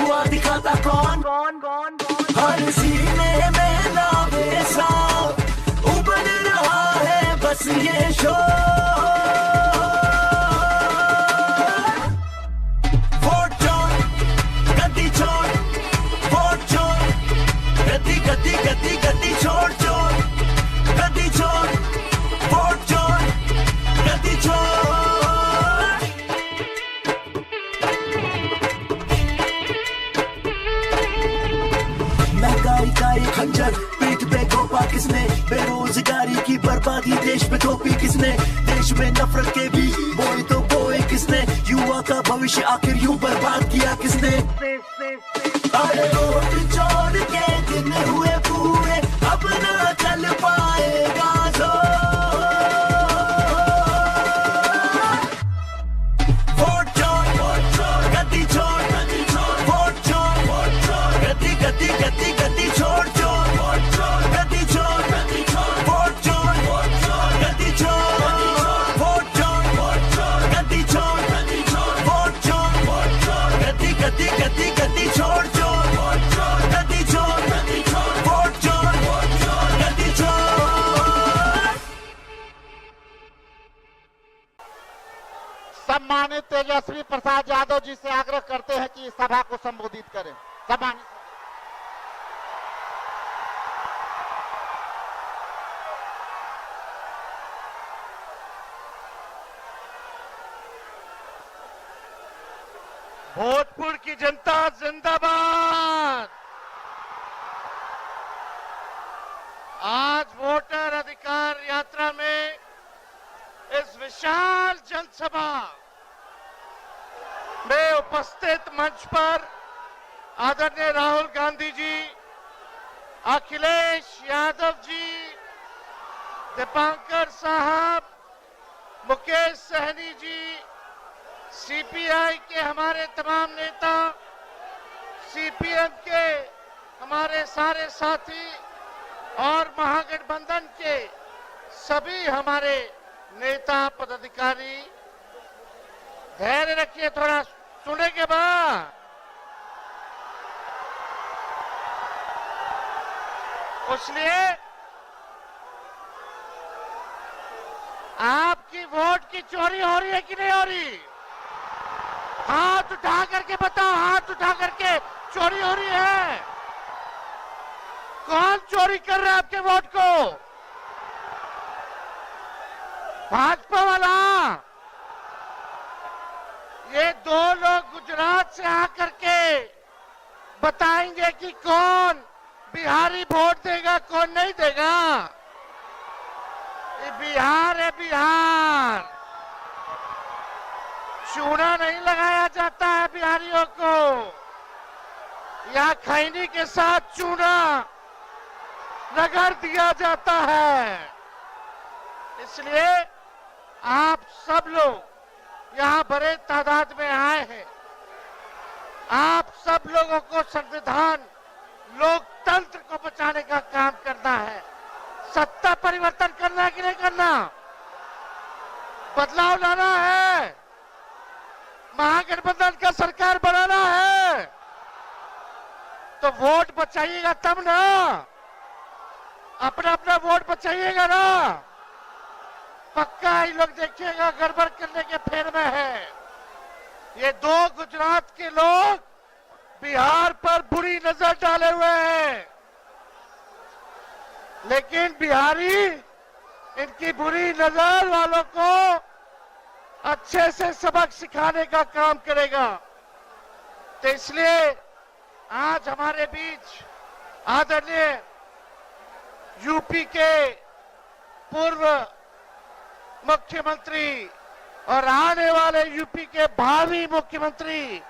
हुआ दिखाता कौन हर सीने में नावेसा उबल रहा है बस ये शोर। वोट चोर गद्दी छोड़, वोट चोर गद्दी गद्दी गद्दी गद्दी छोड़ चोर, गद्दी छोड़ वोट चोर गद्दी छोड़। महंगाई का ये खंजर पीठ पे घोपा किसने, बेरोजगारी की बर्बादी देश पे थोपी किसने, देश में नफरत के भी बोए तो बोए किसने, युवा का भविष्य आखिर यूं बर्बाद किया किसने। अरे वोट चोर के दिन हुए पूरे अब ना चल पाएगा जोर। वोट चोर गद्दी छोड़, वोट चोर गद्दी गद्दी गद्दी गद्दी छोड़ चोर, गद्दी छोड़ वोट चोर गद्दी छोड़, वोट चोर गद्दी छोड़, वोट चोर गद्दी गद्दी गद्दी गद्दी छोड़ चोर, गद्दी छोड़ वोट चोर गद्दी छोड़। सम्मानित तेजस्वी प्रसाद यादव जी से आग्रह करते हैं कि इस सभा को संबोधित करें। सम्मानित भोजपुर की जनता जिंदाबाद। आज वोटर अधिकार यात्रा में इस विशाल जनसभा में उपस्थित मंच पर आदरणीय राहुल गांधी जी, अखिलेश यादव जी, दीपांकर साहब, मुकेश सहनी जी, सीपीआई के हमारे तमाम नेता, सीपीएम के हमारे सारे साथी और महागठबंधन के सभी हमारे नेता पदाधिकारी, धैर्य रखिए, थोड़ा सुनेंगे बाद। इसलिए आपकी वोट की चोरी हो रही है कि नहीं हो रही? हाथ उठा करके बताओ, हाथ उठा करके चोरी हो रही है? कौन चोरी कर रहा है आपके वोट को? भाजपा वाला। ये दो लोग गुजरात से आकर के बताएंगे कि कौन बिहारी वोट देगा कौन नहीं देगा। ये बिहार है, बिहार। चूना नहीं लगाया जाता है बिहारियों को, या खैनी के साथ चूना रगड़ दिया जाता है। इसलिए आप सब लोग यहाँ बड़े तादाद में आए हैं। आप सब लोगों को संविधान, लोकतंत्र को बचाने का काम करना है। सत्ता परिवर्तन करना है कि नहीं करना? बदलाव लाना है, महागठबंधन का सरकार बनाना है। तो वोट बचाइएगा तब ना, अपना अपना वोट बचाइएगा ना। पक्का ये लोग देखिएगा गड़बड़ करने के फेर में है। ये दो गुजरात के लोग बिहार पर बुरी नजर डाले हुए हैं, लेकिन बिहारी इनकी बुरी नजर वालों को अच्छे से सबक सिखाने का काम करेगा। तो इसलिए आज हमारे बीच आदरणीय यूपी के पूर्व मुख्यमंत्री और आने वाले यूपी के भावी मुख्यमंत्री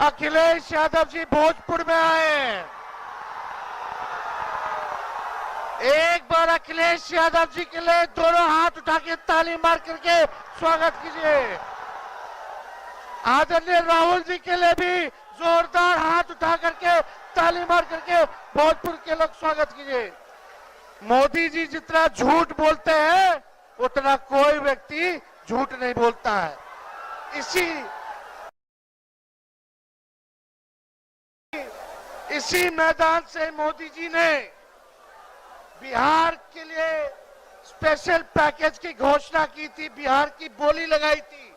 अखिलेश यादव जी भोजपुर में आए। एक बार अखिलेश यादव जी के लिए दोनों हाथ उठा के ताली मार करके स्वागत कीजिए। आदरणीय राहुल जी के लिए भी जोरदार हाथ उठा करके ताली मार करके भोजपुर के लोग स्वागत कीजिए। मोदी जी जितना झूठ बोलते हैं उतना कोई व्यक्ति झूठ नहीं बोलता है। इसी इसी मैदान से मोदी जी ने बिहार के लिए स्पेशल पैकेज की घोषणा की थी, बिहार की बोली लगाई थी,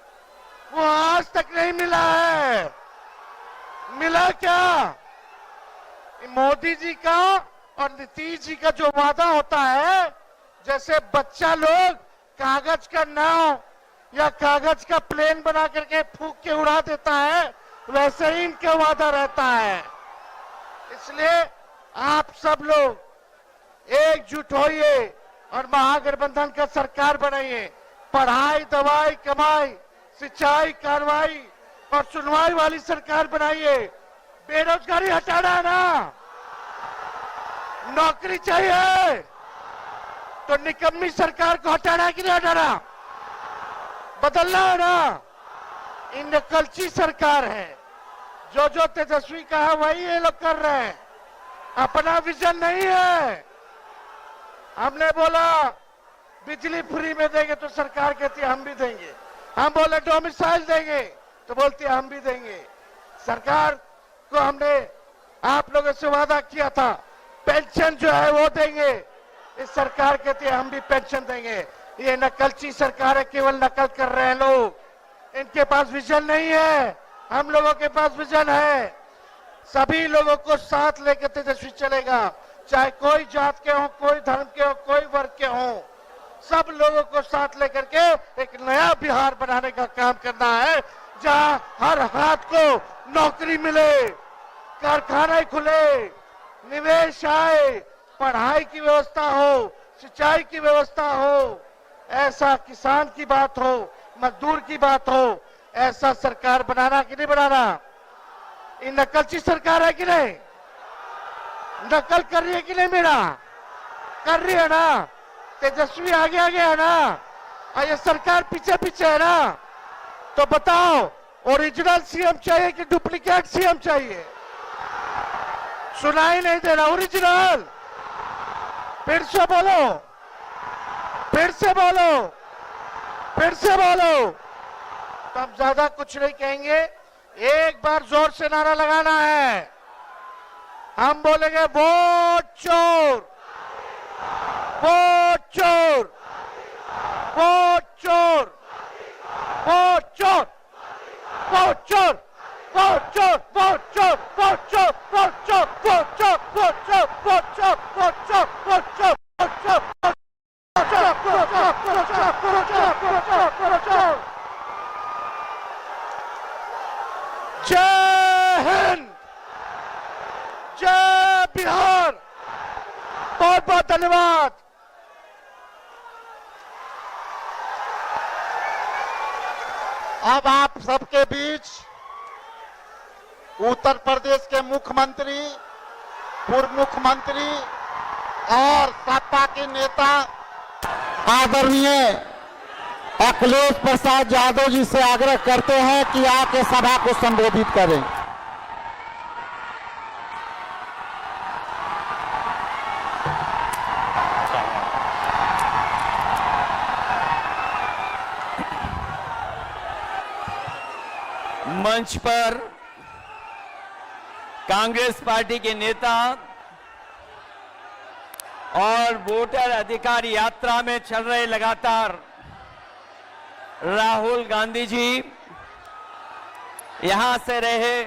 वो आज तक नहीं मिला है। मिला क्या? मोदी जी का और नीतीश जी का जो वादा होता है, जैसे बच्चा लोग कागज का नाव या कागज का प्लेन बना करके फूंक के उड़ा देता है, वैसे ही इनका वादा रहता है। इसलिए आप सब लोग एकजुट होइए और महागठबंधन का सरकार बनाइए। पढ़ाई, दवाई, कमाई, सिंचाई, कार्रवाई और सुनवाई वाली सरकार बनाइए। बेरोजगारी हटाना है ना, नौकरी चाहिए तो निकम्मी सरकार को हटाना है कि नहीं हटाना? बदलना है ना। इन नकलची सरकार है, जो तेजस्वी कहा वही ये लोग कर रहे हैं, अपना विजन नहीं है। हमने बोला बिजली फ्री में देंगे तो सरकार कहती है हम भी देंगे। हम बोले डोमिसाइल देंगे तो बोलती है हम भी देंगे। सरकार को हमने आप लोगों से वादा किया था पेंशन जो है वो देंगे, इस सरकार कहती है हम भी पेंशन देंगे। ये नकलची सरकार है, केवल नकल कर रहे हैं लोग। इनके पास विजन नहीं है, हम लोगों के पास विजन है। सभी लोगों को साथ लेकर तेजस्वी चलेगा, चाहे कोई जात के हो, कोई धर्म के हो, कोई वर्ग के हो, सब लोगों को साथ लेकर के एक नया बिहार बनाने का काम करना है, जहां हर हाथ को नौकरी मिले, कारखाने खुले, निवेश आए, पढ़ाई की व्यवस्था हो, सिंचाई की व्यवस्था हो, ऐसा किसान की बात हो, मजदूर की बात हो, ऐसा सरकार बनाना कि नहीं बनाना? ये नकलची सरकार है कि नहीं? नकल कर रही है कि नहीं? मेरा कर रही है ना। तेजस्वी आगे आगे है ना, और ये सरकार पीछे पीछे है ना। तो बताओ ओरिजिनल सीएम चाहिए कि डुप्लीकेट सीएम चाहिए? सुनाई नहीं दे रहा। ओरिजिनल, फिर से बोलो, फिर से बोलो, फिर से बोलो। तब ज्यादा कुछ नहीं कहेंगे, एक बार जोर से नारा लगाना है। हम बोलेंगे वोट चोर, वोट चोर, वोट चोर, वोट चोर, वोट चोर, वोट चोर, वोट चोर, वोट चोर, वोट चोर, वोट चोर, वोट चोर, वोट चोर, वोट चोर, वोट चोर, वोट चोर, जय हिंद, जय बिहार। बहुत बहुत धन्यवाद। अब आप सबके बीच उत्तर प्रदेश के मुख्यमंत्री, पूर्व मुख्यमंत्री और सपा के नेता आदरणीय अखिलेश प्रसाद यादव जी से आग्रह करते हैं कि आके सभा को संबोधित करें। मंच पर कांग्रेस पार्टी के नेता और वोटर अधिकार यात्रा में चल रहे लगातार राहुल गांधी जी, यहां से रहे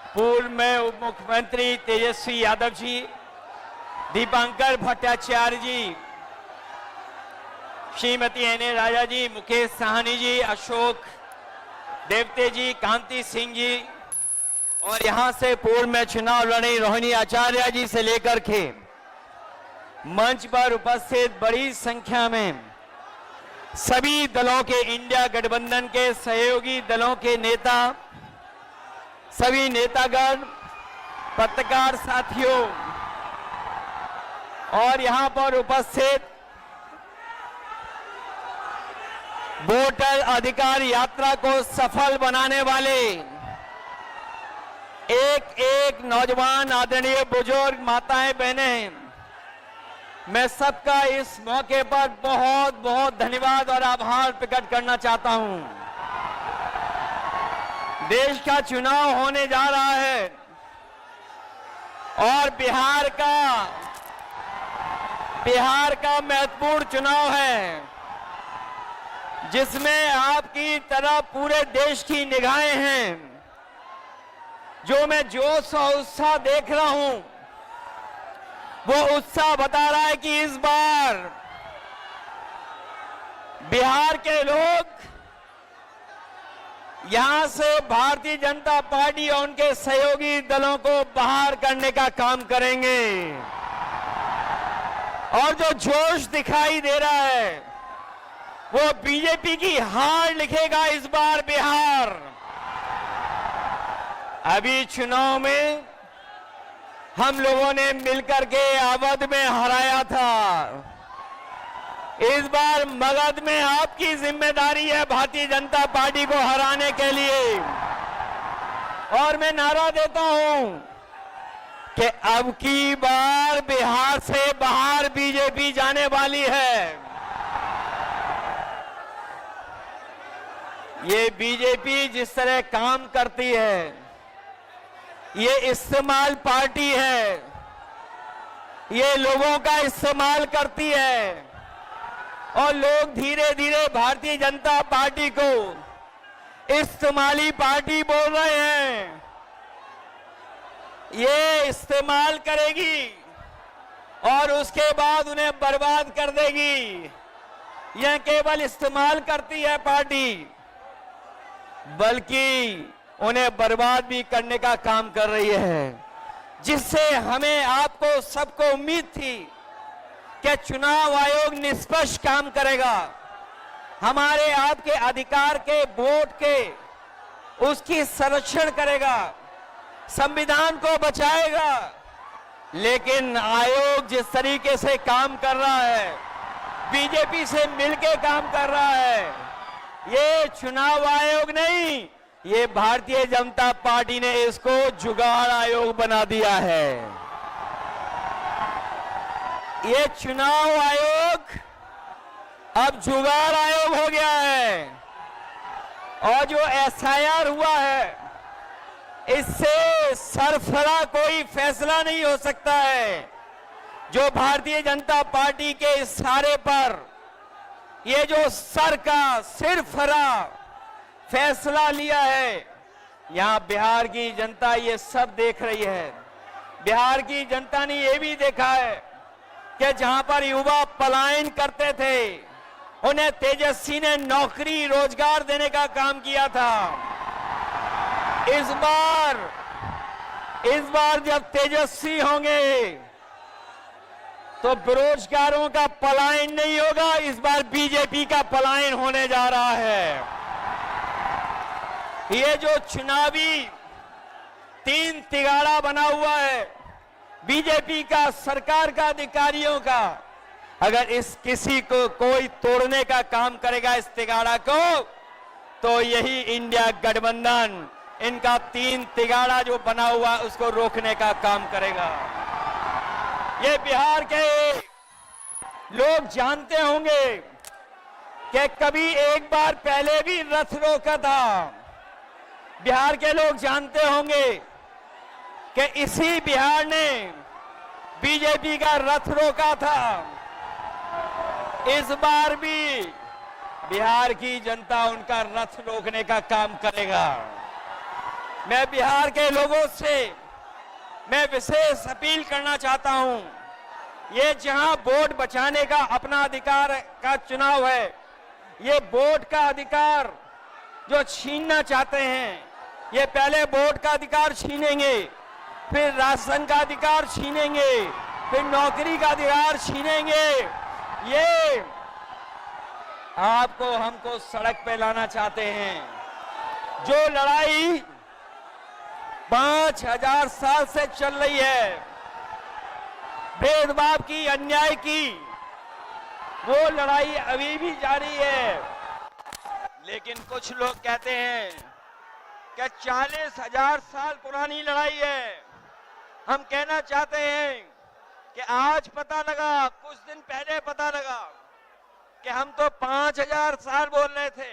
पूर्व में उप मुख्यमंत्री तेजस्वी यादव जी, दीपांकर भट्टाचार्य जी, श्रीमती एन राजा जी, मुकेश साहनी जी, अशोक देवते जी, कांति सिंह जी और यहां से पूर्व में चुनाव लड़ी रोहिणी आचार्य जी से लेकर के मंच पर उपस्थित बड़ी संख्या में सभी दलों के, इंडिया गठबंधन के सहयोगी दलों के नेता, सभी नेतागण, पत्रकार साथियों और यहां पर उपस्थित वोटर अधिकार यात्रा को सफल बनाने वाले एक एक नौजवान, आदरणीय बुजुर्ग, माताएं, बहनें, मैं सबका इस मौके पर बहुत बहुत धन्यवाद और आभार प्रकट करना चाहता हूं। देश का चुनाव होने जा रहा है और बिहार का महत्वपूर्ण चुनाव है, जिसमें आपकी तरह पूरे देश की निगाहें हैं। जो मैं जोश और उत्साह देख रहा हूं, वो उत्साह बता रहा है कि इस बार बिहार के लोग यहां से भारतीय जनता पार्टी और उनके सहयोगी दलों को बाहर करने का काम करेंगे। और जो जोश दिखाई दे रहा है, वो बीजेपी की हार लिखेगा इस बार बिहार। अभी चुनाव में हम लोगों ने मिलकर के अवध में हराया था। इस बार मगध में आपकी जिम्मेदारी है भारतीय जनता पार्टी को हराने के लिए। और मैं नारा देता हूं कि अब की बार बिहार से बाहर बीजेपी जाने वाली है। ये बीजेपी जिस तरह काम करती है, ये इस्तेमाल पार्टी है, ये लोगों का इस्तेमाल करती है। और लोग धीरे धीरे भारतीय जनता पार्टी को इस्तेमाली पार्टी बोल रहे हैं। ये इस्तेमाल करेगी और उसके बाद उन्हें बर्बाद कर देगी। यह केवल इस्तेमाल करती है पार्टी, बल्कि उन्हें बर्बाद भी करने का काम कर रही है। जिससे हमें आपको सबको उम्मीद थी कि चुनाव आयोग निष्पक्ष काम करेगा, हमारे आपके अधिकार के वोट के उसकी संरक्षण करेगा, संविधान को बचाएगा। लेकिन आयोग जिस तरीके से काम कर रहा है, बीजेपी से मिलकर काम कर रहा है, ये चुनाव आयोग नहीं, ये भारतीय जनता पार्टी ने इसको जुगाड़ आयोग बना दिया है। ये चुनाव आयोग अब जुगाड़ आयोग हो गया है। और जो एसआईआर हुआ है, इससे सरफरा कोई फैसला नहीं हो सकता है। जो भारतीय जनता पार्टी के इशारे पर ये जो सर का सिरफरा फैसला लिया है, यहां बिहार की जनता ये सब देख रही है। बिहार की जनता ने ये भी देखा है कि जहां पर युवा पलायन करते थे, उन्हें तेजस्वी ने नौकरी रोजगार देने का काम किया था। इस बार जब तेजस्वी होंगे तो बेरोजगारों का पलायन नहीं होगा, इस बार बीजेपी का पलायन होने जा रहा है। ये जो चुनावी तीन तिगाड़ा बना हुआ है बीजेपी का, सरकार का, अधिकारियों का, अगर इस किसी को कोई तोड़ने का काम करेगा इस तिगाड़ा को, तो यही इंडिया गठबंधन इनका तीन तिगाड़ा जो बना हुआ उसको रोकने का काम करेगा। ये बिहार के लोग जानते होंगे कि कभी एक बार पहले भी रथ रोका था। बिहार के लोग जानते होंगे कि इसी बिहार ने बीजेपी का रथ रोका था। इस बार भी बिहार की जनता उनका रथ रोकने का काम करेगा। मैं बिहार के लोगों से मैं विशेष अपील करना चाहता हूं, ये जहां वोट बचाने का अपना अधिकार का चुनाव है, ये वोट का अधिकार जो छीनना चाहते हैं, ये पहले वोट का अधिकार छीनेंगे, फिर राशन का अधिकार छीनेंगे, फिर नौकरी का अधिकार छीनेंगे। ये आपको हमको सड़क पे लाना चाहते हैं। जो लड़ाई 5000 साल से चल रही है, भेदभाव की, अन्याय की, वो लड़ाई अभी भी जारी है। लेकिन कुछ लोग कहते हैं कि 40,000 साल पुरानी लड़ाई है। हम कहना चाहते हैं कि आज पता लगा, कुछ दिन पहले पता लगा कि हम तो 5000 साल बोल रहे थे,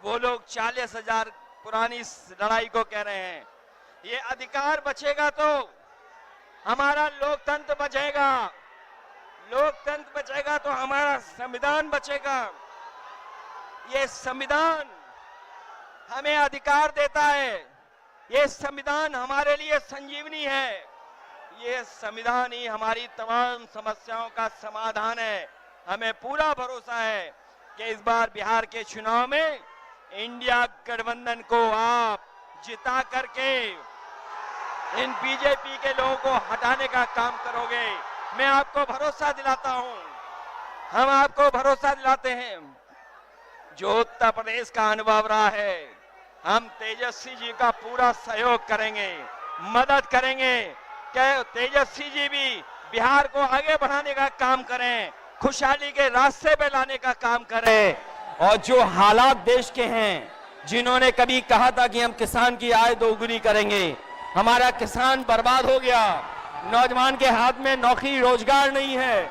वो लोग 40,000 पुरानी लड़ाई को कह रहे हैं। ये अधिकार बचेगा तो हमारा लोकतंत्र बचेगा। लोकतंत्र बचेगा तो हमारा संविधान बचेगा। ये संविधान हमें अधिकार देता है। ये संविधान हमारे लिए संजीवनी है। ये संविधान ही हमारी तमाम समस्याओं का समाधान है। हमें पूरा भरोसा है कि इस बार बिहार के चुनाव में इंडिया गठबंधन को आप जिता करके इन बीजेपी के लोगों को हटाने का काम करोगे। मैं आपको भरोसा दिलाता हूं, हम आपको भरोसा दिलाते हैं। जो उत्तर प्रदेश का अनुभव रहा है, हम तेजस्वी जी का पूरा सहयोग करेंगे, मदद करेंगे कि तेजस्वी जी भी बिहार को आगे बढ़ाने का काम करें, खुशहाली के रास्ते पे लाने का काम करें। और जो हालात देश के हैं, जिन्होंने कभी कहा था कि हम किसान की आय दोगुनी करेंगे, हमारा किसान बर्बाद हो गया। नौजवान के हाथ में नौकरी रोजगार नहीं है,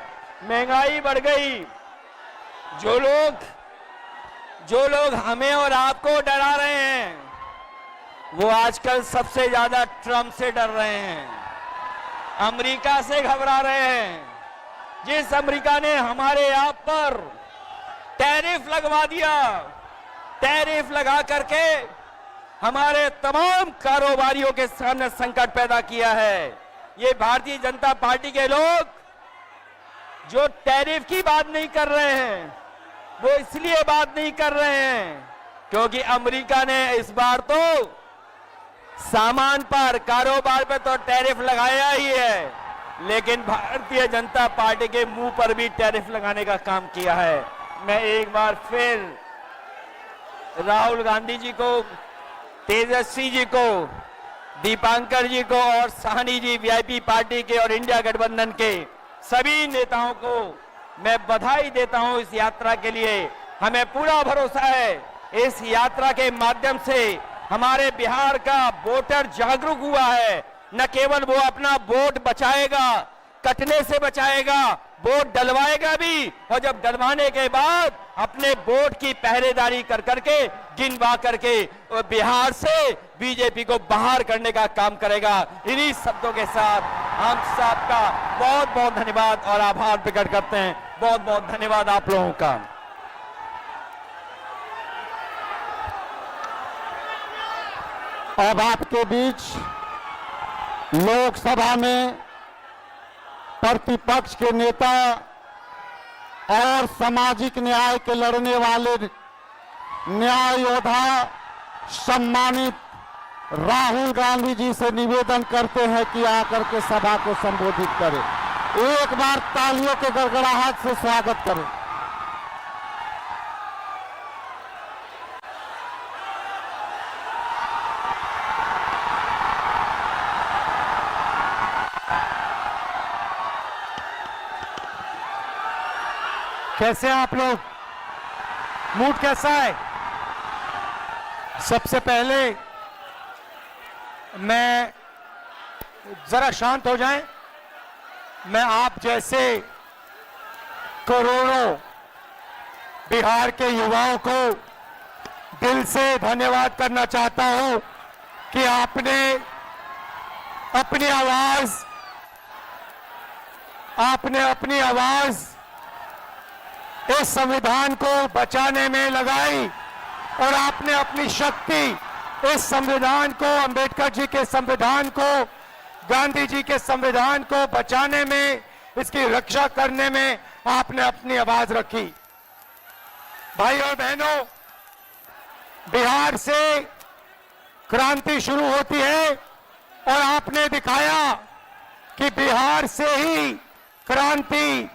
महंगाई बढ़ गई। जो लोग हमें और आपको डरा रहे हैं, वो आजकल सबसे ज्यादा ट्रंप से डर रहे हैं, अमेरिका से घबरा रहे हैं। जिस अमेरिका ने हमारे आप पर टैरिफ लगवा दिया, टैरिफ लगा करके हमारे तमाम कारोबारियों के सामने संकट पैदा किया है। ये भारतीय जनता पार्टी के लोग जो टैरिफ की बात नहीं कर रहे हैं, वो इसलिए बात नहीं कर रहे हैं क्योंकि अमेरिका ने इस बार तो सामान पर, कारोबार पे तो टैरिफ लगाया ही है, लेकिन भारतीय जनता पार्टी के मुंह पर भी टैरिफ लगाने का काम किया है। मैं एक बार फिर राहुल गांधी जी को, तेजस्वी जी को, दीपांकर जी को और साहनी जी वीआईपी पार्टी के और इंडिया गठबंधन के सभी नेताओं को मैं बधाई देता हूं इस यात्रा के लिए। हमें पूरा भरोसा है इस यात्रा के माध्यम से हमारे बिहार का वोटर जागरूक हुआ है। न केवल वो अपना वोट बचाएगा, कटने से बचाएगा, वोट डलवाएगा भी, और जब डलवाने के बाद अपने वोट की पहरेदारी कर करके, गिनवा करके बिहार से बीजेपी को बाहर करने का काम करेगा। इन्हीं शब्दों के साथ हम सबका बहुत बहुत धन्यवाद और आभार प्रकट करते हैं। बहुत बहुत धन्यवाद आप लोगों का। अब आपके बीच लोकसभा में प्रतिपक्ष के नेता और सामाजिक न्याय के लड़ने वाले न्याय योद्धा सम्मानित राहुल गांधी जी से निवेदन करते हैं कि आकर के सभा को संबोधित करें। एक बार तालियों के गड़गड़ाहट से स्वागत करें। कैसे आप लोग, मूड कैसा है? सबसे पहले मैं जरा शांत हो जाएं। मैं आप जैसे करोड़ों बिहार के युवाओं को दिल से धन्यवाद करना चाहता हूं कि आपने अपनी आवाज इस संविधान को बचाने में लगाई और आपने अपनी शक्ति इस संविधान को, अंबेडकर जी के संविधान को, गांधी जी के संविधान को बचाने में, इसकी रक्षा करने में आपने अपनी आवाज रखी। भाई और बहनों, बिहार से क्रांति शुरू होती है और आपने दिखाया कि बिहार से ही क्रांति,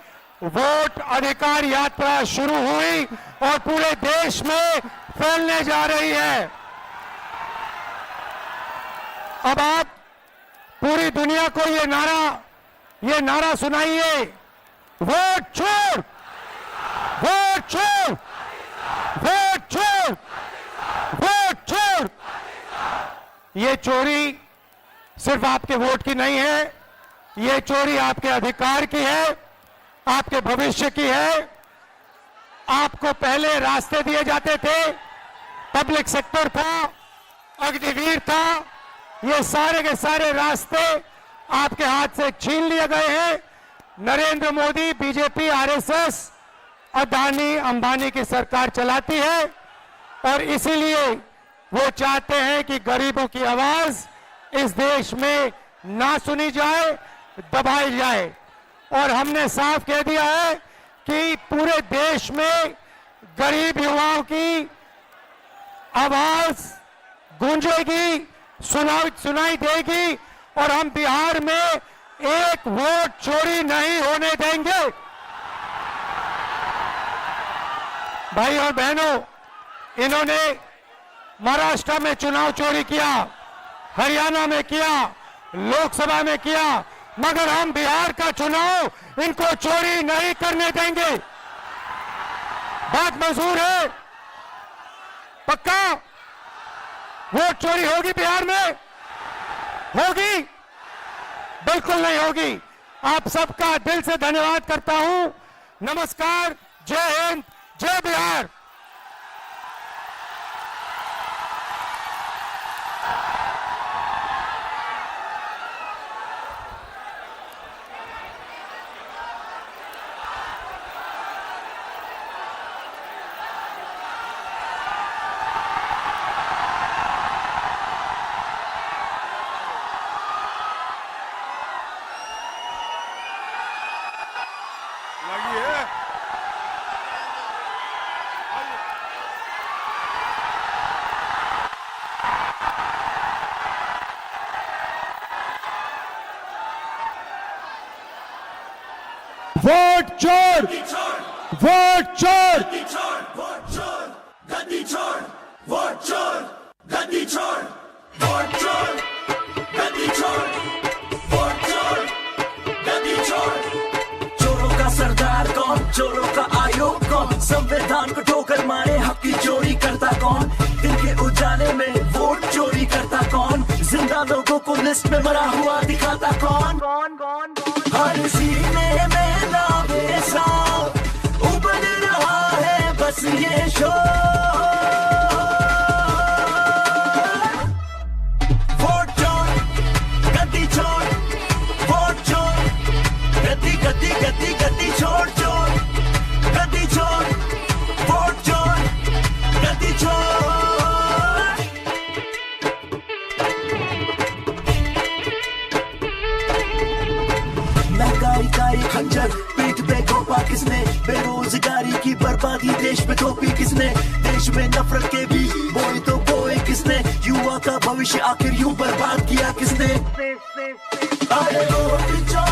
वोट अधिकार यात्रा शुरू हुई और पूरे देश में फैलने जा रही है। अब आप पूरी दुनिया को ये नारा सुनाइए, वोट छोड़, वोट छोड़, वोट छोड़, वोट छोड़। ये चोरी सिर्फ आपके वोट की नहीं है, ये चोरी आपके अधिकार की है, आपके भविष्य की है। आपको पहले रास्ते दिए जाते थे, पब्लिक सेक्टर था, अग्निवीर था, ये सारे के सारे रास्ते आपके हाथ से छीन लिए गए हैं। नरेंद्र मोदी, बीजेपी, आरएसएस, अदानी अंबानी की सरकार चलाती है और इसीलिए वो चाहते हैं कि गरीबों की आवाज इस देश में ना सुनी जाए, दबाई जाए। और हमने साफ कह दिया है कि पूरे देश में गरीब युवाओं की आवाज गूंजेगी, सुनाई देगी और हम बिहार में एक वोट चोरी नहीं होने देंगे। भाई और बहनों, इन्होंने महाराष्ट्र में चुनाव चोरी किया, हरियाणा में किया, लोकसभा में किया, मगर हम बिहार का चुनाव इनको चोरी नहीं करने देंगे। बात मंजूर है? पक्का वोट चोरी होगी बिहार में? होगी? बिल्कुल नहीं होगी। आप सबका दिल से धन्यवाद करता हूं। नमस्कार, जय हिंद, जय बिहार। वोट चोर, वोट चोर, वोट चोर, गद्दी छोड़, वोट चोर, गद्दी छोड़, वोट चोर, गद्दी छोड़, वोट चोर, गद्दी छोड़। चोरों का सरदार कौन, चोरों का आयोग कौन, संविधान को ठोकर मारे हक की चोरी करता कौन, दिन के उजाले में वोट चोरी करता कौन, जिंदा लोगों को लिस्ट में मरा हुआ दिखाता कौन, हर सीने में लावे सा उबल रहा है बस ये शोर। वोट चोर, गद्दी छोड़, वोट चोर, गद्दी गद्दी गद्दी गद्दी छोड़ चोर, गद्दी छोड़, वोट चोर, गद्दी छोड़। महंगाई का एक खंजर पीठ पे घोंपा किसने, बेरोजगारी की बर्बादी देश पे थोपी किसने, देश में नफरत के भी बोए तो बोए किसने, युवा का भविष्य आखिर यूं बर्बाद किया किसने। अरे वोट चोर